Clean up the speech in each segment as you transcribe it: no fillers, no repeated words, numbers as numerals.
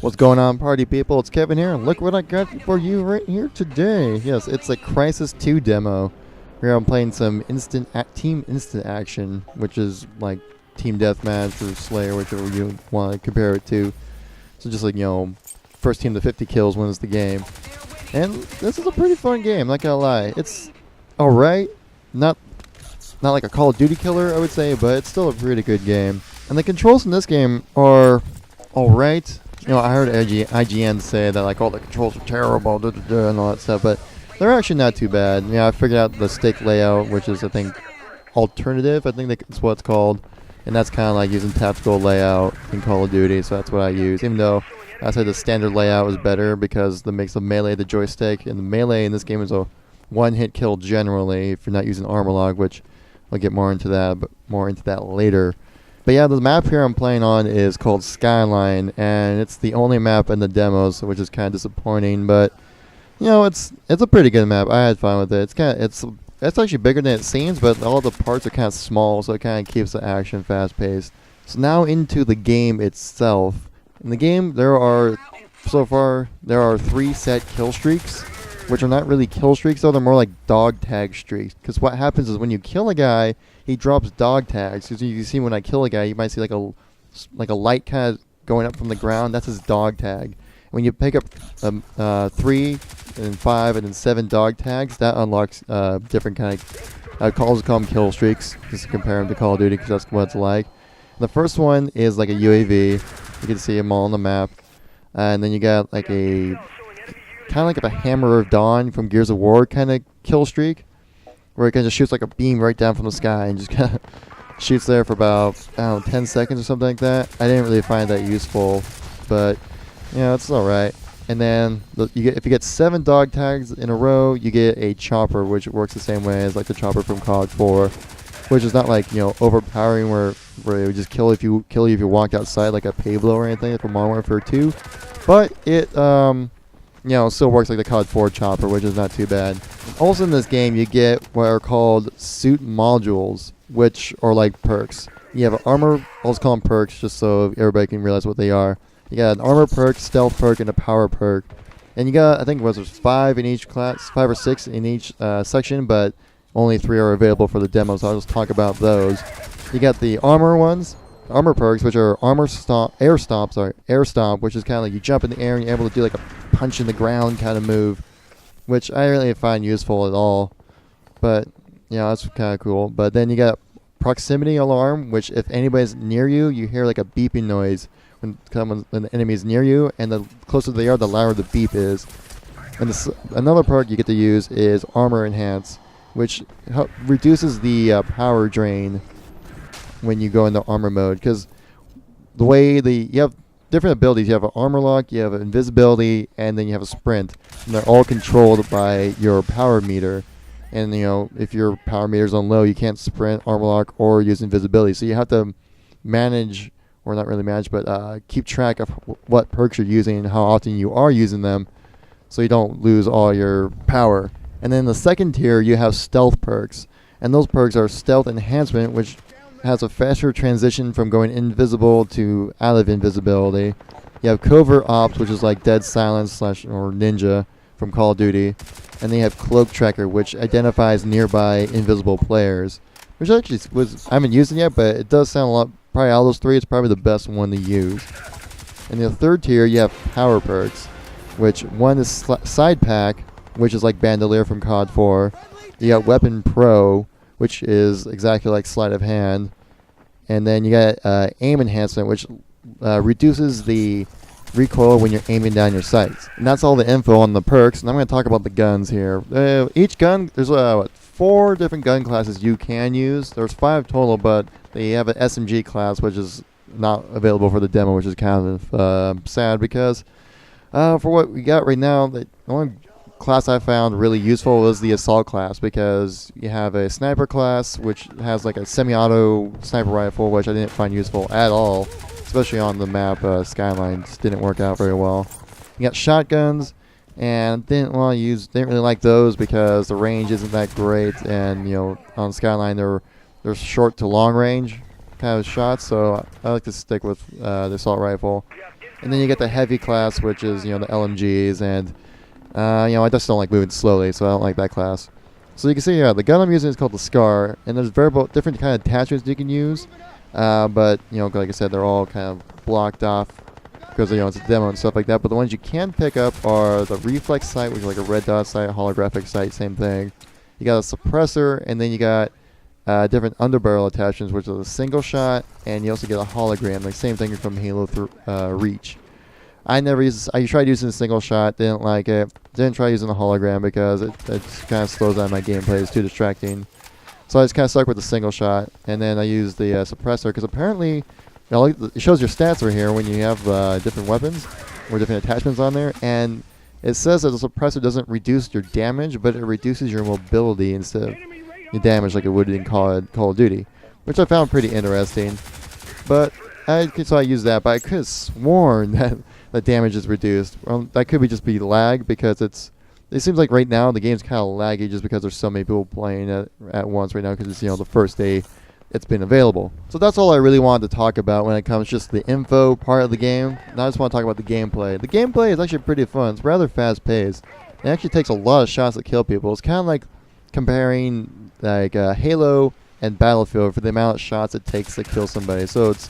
What's going on, party people? It's Kevin here, and look what I got for you right here today. Yes, it's a Crysis 2 demo. Here I'm playing some team instant action, which is like team deathmatch or Slayer, whichever you want to compare it to. So just like, first team to 50 kills wins the game. And this is a pretty fun game, not gonna lie. It's alright. Not like a Call of Duty killer, I would say, but it's still a pretty good game. And the controls in this game are alright. I heard IGN say that like all the controls are terrible, and all that stuff, but they're actually not too bad. I figured out the stick layout, which is I think alternative. I think that's what it's called, and that's kind of like using tactical layout in Call of Duty. So that's what I use. Even though I said the standard layout was better because that makes the melee the joystick, and the melee in this game is a one-hit kill generally if you're not using armor log, which I'll get more into that later. But yeah, the map here I'm playing on is called Skyline, and it's the only map in the demos, which is kind of disappointing. But it's a pretty good map. I had fun with it. It's actually bigger than it seems, but all the parts are kind of small, so it kind of keeps the action fast-paced. So now into the game itself. In the game, there are 3 set kill streaks, which are not really kill streaks though. They're more like dog tag streaks. Because what happens is when you kill a guy, he drops dog tags. Because you see when I kill a guy, you might see like a light kind of going up from the ground. That's his dog tag. When you pick up 3 and 5 and then 7 dog tags, that unlocks different kind of I call them kill streaks, just to compare them to Call of Duty, because that's what it's like. The first one is like a UAV. You can see them all on the map, and then you got like a kind of like a Hammer of Dawn from Gears of War kind of kill streak, where it kind of just shoots like a beam right down from the sky and just kind of shoots there for about 10 seconds or something like that. I didn't really find that useful, but it's all right. And then if you get 7 dog tags in a row, you get a chopper, which works the same way as like the chopper from COD 4, which is not like overpowering where it would just kill you if you walked outside like a Pablo or anything from Modern Warfare 2, but it still works like the COD 4 chopper, which is not too bad. Also in this game, you get what are called suit modules, which are like perks. You have an armor, I'll just call them perks just so everybody can realize what they are. You got an armor perk, stealth perk, and a power perk. And you got, I think there's 5 in each class, 5 or 6 in each section, but only 3 are available for the demo, so I'll just talk about those. You got the armor perks, which are air stomp, which is kind of like you jump in the air and you're able to do like a punch in the ground kind of move, which I really find useful at all. But that's kind of cool. But then you got proximity alarm, which if anybody's near you, you hear like a beeping noise when the enemy's near you, and the closer they are, the louder the beep is. And another perk you get to use is armor enhance, which reduces the power drain when you go into armor mode, because the way you have different abilities. You have an armor lock, you have an invisibility, and then you have a sprint, and they're all controlled by your power meter. And if your power meter's on low, you can't sprint, armor lock, or use invisibility. So you have to manage, or not really manage, but keep track of what perks you're using and how often you are using them, so you don't lose all your power. And then the second tier, you have stealth perks, and those perks are stealth enhancement, which has a faster transition from going invisible to out of invisibility. You have covert ops, which is like dead silence or ninja from Call of Duty, and then you have cloak tracker, which identifies nearby invisible players, which actually I haven't used it yet, but it does sound a lot. Probably out of those 3, it's probably the best one to use. In the third tier, you have power perks, which one is side pack, which is like Bandolier from COD 4. You got Weapon Pro, which is exactly like sleight of hand. And then you got aim enhancement, which reduces the recoil when you're aiming down your sights. And that's all the info on the perks. And I'm going to talk about the guns here. Each gun, there's 4 different gun classes you can use. There's 5 total, but they have an SMG class, which is not available for the demo, which is kind of sad, because for what we got right now, the only class I found really useful was the assault class, because you have a sniper class which has like a semi-auto sniper rifle, which I didn't find useful at all, especially on the map Skyline. Just didn't work out very well. You got shotguns, and didn't really like those because the range isn't that great, and on Skyline they're short to long range kind of shots, so I like to stick with the assault rifle. And then you get the heavy class, which is, the LMGs, and I just don't like moving slowly, so I don't like that class. So you can see here, the gun I'm using is called the Scar, and there's different kind of attachments you can use, but like I said, they're all kind of blocked off because it's a demo and stuff like that. But the ones you can pick up are the reflex sight, which is like a red dot sight, holographic sight, same thing. You got a suppressor, and then you got different underbarrel attachments, which is a single shot, and you also get a hologram, like same thing from Halo Reach. I tried using a single shot, didn't like it. Didn't try using the hologram because it kind of slows down my gameplay. It's too distracting. So I just kind of stuck with the single shot, and then I used the suppressor because apparently it shows your stats right here when you have different weapons or different attachments on there, and it says that the suppressor doesn't reduce your damage, but it reduces your mobility instead of your damage like it would in Call of Duty, which I found pretty interesting. But so I used that, but I could have sworn that the damage is reduced. That could just be lag because it seems like right now the game's kind of laggy just because there's so many people playing at once right now because it's the first day it's been available. So that's all I really wanted to talk about when it comes just to the info part of the game. Now I just want to talk about the gameplay. The gameplay is actually pretty fun. It's rather fast paced. It actually takes a lot of shots to kill people. It's kind of like comparing like Halo and Battlefield for the amount of shots it takes to kill somebody. So it's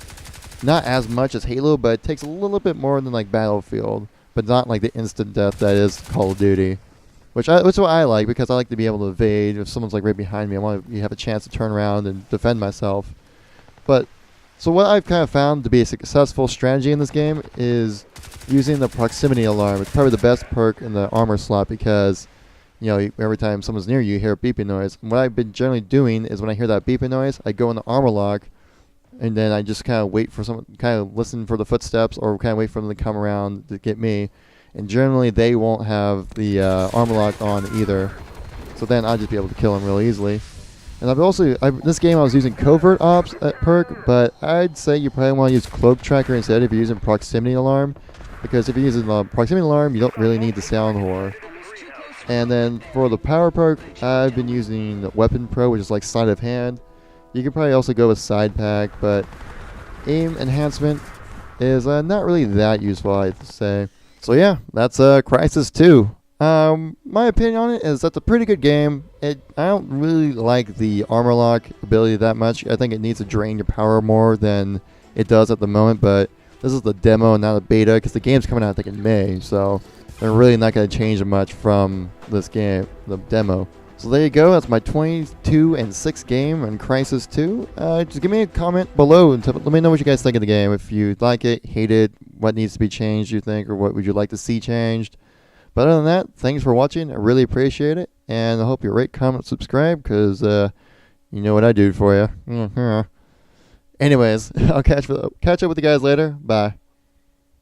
not as much as Halo, but it takes a little bit more than like Battlefield, but not like the instant death that is Call of Duty. Which is what I like because I like to be able to evade. If someone's like right behind me, I want to have a chance to turn around and defend myself. But so what I've kind of found to be a successful strategy in this game is using the proximity alarm. It's probably the best perk in the armor slot because every time someone's near you, you hear a beeping noise. And what I've been generally doing is when I hear that beeping noise, I go in the armor lock, and then I just kind of wait for someone, kind of listen for the footsteps, or kind of wait for them to come around to get me. And generally, they won't have the armor lock on either. So then I'll just be able to kill them real easily. And this game I was using Covert Ops perk, but I'd say you probably want to use Cloak Tracker instead if you're using Proximity Alarm. Because if you're using the Proximity Alarm, you don't really need the Sound Whore. And then for the power perk, I've been using Weapon Pro, which is like Sleight of Hand. You could probably also go with Side Pack, but Aim Enhancement is not really that useful, I'd say. So yeah, that's Crysis 2. My opinion on it is that's a pretty good game. I don't really like the armor lock ability that much. I think it needs to drain your power more than it does at the moment, but this is the demo and not the beta because the game's coming out I think in May, so they're really not going to change much from this game, the demo. So there you go. That's my 22-6 game on Crysis 2. Just give me a comment below and let me know what you guys think of the game. If you like it, hate it, what needs to be changed, you think, or what would you like to see changed. But other than that, thanks for watching. I really appreciate it, and I hope you rate, comment, subscribe, because you know what I do for you. Anyways, I'll catch up with you guys later. Bye.